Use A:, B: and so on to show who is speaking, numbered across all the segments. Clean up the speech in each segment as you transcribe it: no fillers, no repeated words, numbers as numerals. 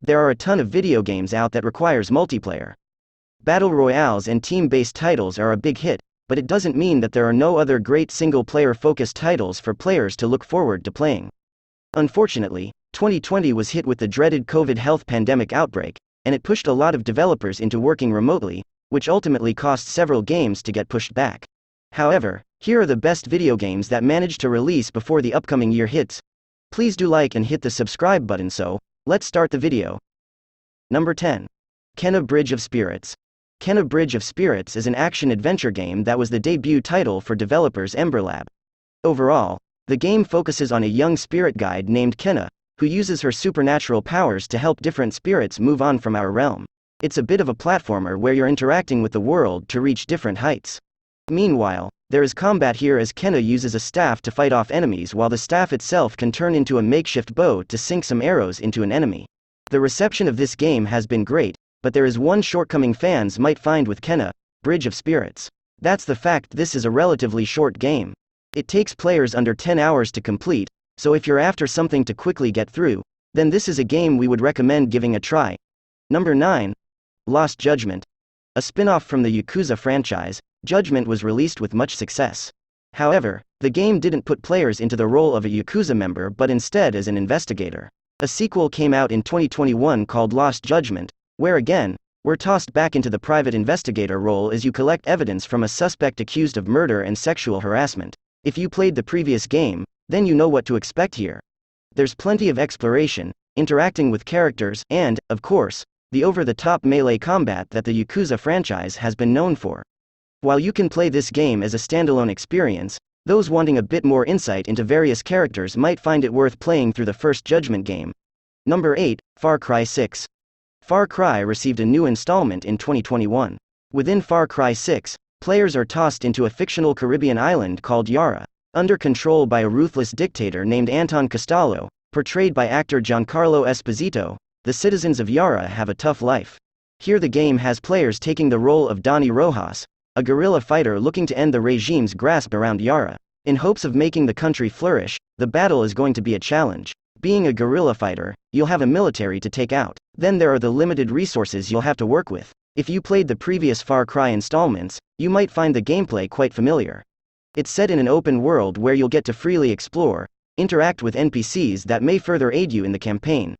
A: There are a ton of video games out that requires multiplayer. Battle royales and team-based titles are a big hit, but it doesn't mean that there are no other great single-player focused titles for players to look forward to playing. Unfortunately, 2020 was hit with the dreaded COVID health pandemic outbreak, and it pushed a lot of developers into working remotely, which ultimately cost several games to get pushed back. However, here are the best video games that managed to release before the upcoming year hits. Please do like and hit the subscribe button. So, let's start the video. Number 10. Kena Bridge of Spirits. Kena Bridge of Spirits is an action-adventure game that was the debut title for developers Ember Lab. Overall, the game focuses on a young spirit guide named Kena, who uses her supernatural powers to help different spirits move on from our realm. It's a bit of a platformer where you're interacting with the world to reach different heights. Meanwhile, there is combat here as Kena uses a staff to fight off enemies, while the staff itself can turn into a makeshift bow to sink some arrows into an enemy. The reception of this game has been great, but there is one shortcoming fans might find with Kena Bridge of Spirits. That's the fact this is a relatively short game. It takes players under 10 hours to complete, so if you're after something to quickly get through, then this is a game we would recommend giving a try. Number 9. Lost Judgment. A spin-off from the Yakuza franchise, Judgment was released with much success. However, the game didn't put players into the role of a Yakuza member but instead as an investigator. A sequel came out in 2021 called Lost Judgment, where again, we're tossed back into the private investigator role as you collect evidence from a suspect accused of murder and sexual harassment. If you played the previous game, then you know what to expect here. There's plenty of exploration, interacting with characters, and, of course, the over-the-top melee combat that the Yakuza franchise has been known for. While you can play this game as a standalone experience, those wanting a bit more insight into various characters might find it worth playing through the first Judgment game. Number 8. Far Cry 6. Far Cry received a new installment in 2021. Within Far Cry 6, players are tossed into a fictional Caribbean island called Yara, under control by a ruthless dictator named Anton Castallo, portrayed by actor Giancarlo Esposito. The citizens of Yara have a tough life. Here the game has players taking the role of Donnie Rojas, a guerrilla fighter looking to end the regime's grasp around Yara. In hopes of making the country flourish, the battle is going to be a challenge. Being a guerrilla fighter, you'll have a military to take out. Then there are the limited resources you'll have to work with. If you played the previous Far Cry installments, you might find the gameplay quite familiar. It's set in an open world where you'll get to freely explore, interact with NPCs that may further aid you in the campaign.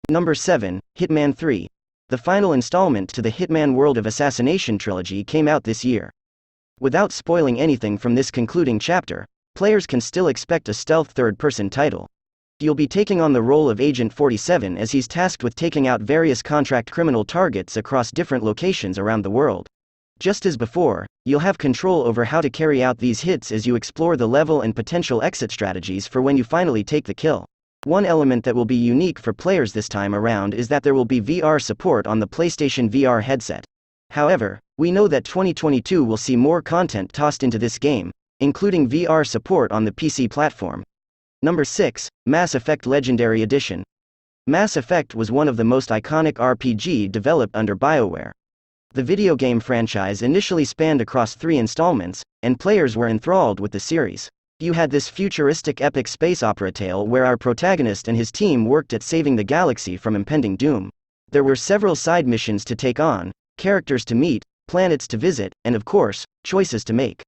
A: Number 7. Hitman 3. The final installment to the Hitman World of Assassination trilogy came out this year. Without spoiling anything from this concluding chapter, players can still expect a stealth third-person title. You'll be taking on the role of Agent 47 as he's tasked with taking out various contract criminal targets across different locations around the world. Just as before, you'll have control over how to carry out these hits as you explore the level and potential exit strategies for when you finally take the kill. One element that will be unique for players this time around is that there will be VR support on the PlayStation VR headset. However, we know that 2022 will see more content tossed into this game, including VR support on the PC platform. Number 6. Mass Effect Legendary Edition. Mass Effect was one of the most iconic RPG developed under BioWare. The video game franchise initially spanned across 3 installments, and players were enthralled with the series. You had this futuristic epic space opera tale where our protagonist and his team worked at saving the galaxy from impending doom. There were several side missions to take on, characters to meet, planets to visit, and of course, choices to make.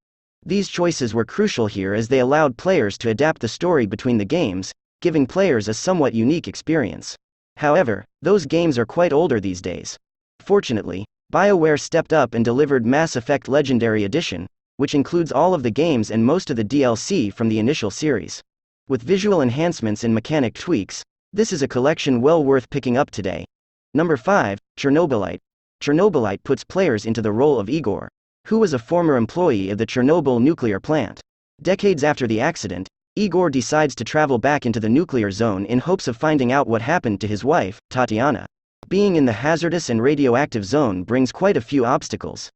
A: These choices were crucial here as they allowed players to adapt the story between the games, giving players a somewhat unique experience. However, those games are quite older these days. Fortunately, BioWare stepped up and delivered Mass Effect Legendary Edition, which includes all of the games and most of the DLC from the initial series. With visual enhancements and mechanic tweaks, this is a collection well worth picking up today. Number 5. Chernobylite. Chernobylite puts players into the role of Igor, who was a former employee of the Chernobyl nuclear plant. Decades after the accident, Igor decides to travel back into the nuclear zone in hopes of finding out what happened to his wife, Tatiana. Being in the hazardous and radioactive zone brings quite a few obstacles.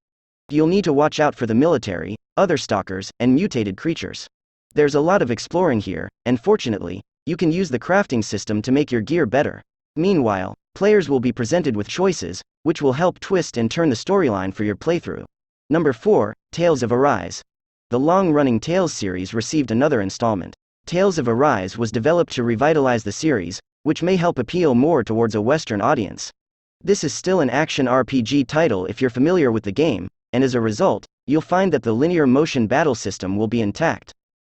A: You'll need to watch out for the military, other stalkers, and mutated creatures. There's a lot of exploring here, and fortunately, you can use the crafting system to make your gear better. Meanwhile, players will be presented with choices, which will help twist and turn the storyline for your playthrough. Number 4. Tales of Arise. The long-running Tales series received another installment. Tales of Arise was developed to revitalize the series, which may help appeal more towards a Western audience. This is still an action RPG title if you're familiar with the game, and as a result, you'll find that the linear motion battle system will be intact.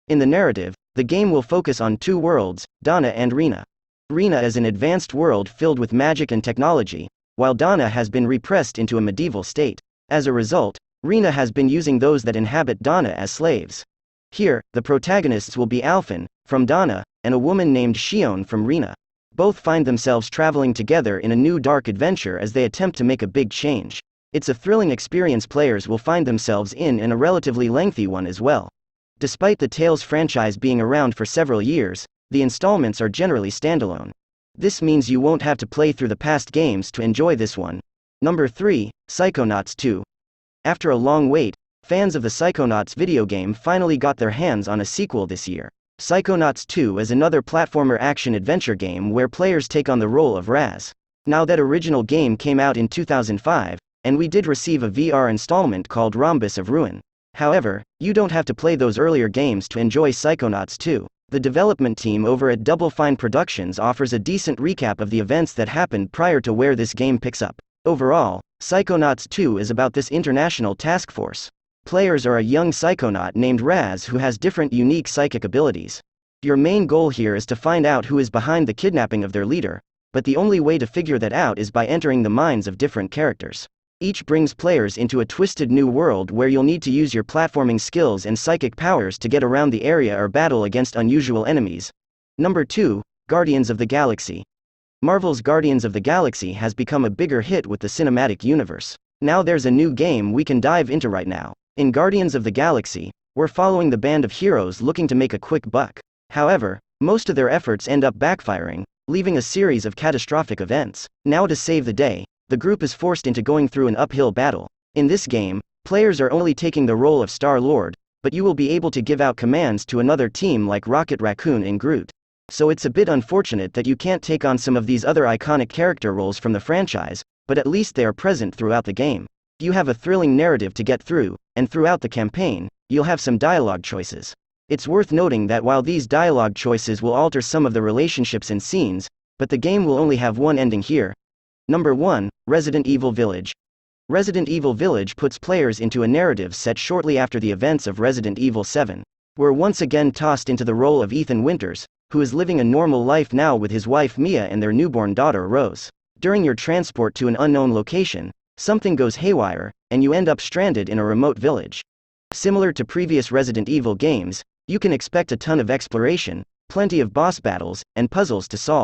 A: In the narrative, the game will focus on two worlds, Dana and Rena. Rena is an advanced world filled with magic and technology, while Dana has been repressed into a medieval state. As a result, Rena has been using those that inhabit Dana as slaves. Here, the protagonists will be Alphen, from Dana, and a woman named Shion from Rena. Both find themselves traveling together in a new dark adventure as they attempt to make a big change. It's a thrilling experience players will find themselves in, and a relatively lengthy one as well. Despite the Tales franchise being around for several years, the installments are generally standalone. This means you won't have to play through the past games to enjoy this one. Number 3, Psychonauts 2. After a long wait, fans of the Psychonauts video game finally got their hands on a sequel this year. Psychonauts 2 is another platformer action-adventure game where players take on the role of Raz. Now that original game came out in 2005, and we did receive a VR installment called Rhombus of Ruin. However, you don't have to play those earlier games to enjoy Psychonauts 2. The development team over at Double Fine Productions offers a decent recap of the events that happened prior to where this game picks up. Overall, Psychonauts 2 is about this international task force. Players are a young psychonaut named Raz who has different unique psychic abilities. Your main goal here is to find out who is behind the kidnapping of their leader, but the only way to figure that out is by entering the minds of different characters. Each brings players into a twisted new world where you'll need to use your platforming skills and psychic powers to get around the area or battle against unusual enemies. Number 2, Guardians of the Galaxy. Marvel's Guardians of the Galaxy has become a bigger hit with the cinematic universe. Now there's a new game we can dive into right now. In Guardians of the Galaxy, we're following the band of heroes looking to make a quick buck. However, most of their efforts end up backfiring, leaving a series of catastrophic events. Now to save the day, the group is forced into going through an uphill battle. In this game, players are only taking the role of Star-Lord, but you will be able to give out commands to another team like Rocket Raccoon and Groot. So it's a bit unfortunate that you can't take on some of these other iconic character roles from the franchise, but at least they are present throughout the game. You have a thrilling narrative to get through, and throughout the campaign, you'll have some dialogue choices. It's worth noting that while these dialogue choices will alter some of the relationships and scenes, but the game will only have one ending here. Number 1, Resident Evil Village. Resident Evil Village puts players into a narrative set shortly after the events of Resident Evil 7. We're once again tossed into the role of Ethan Winters, who is living a normal life now with his wife Mia and their newborn daughter Rose. During your transport to an unknown location, something goes haywire, and you end up stranded in a remote village. Similar to previous Resident Evil games, you can expect a ton of exploration, plenty of boss battles, and puzzles to solve.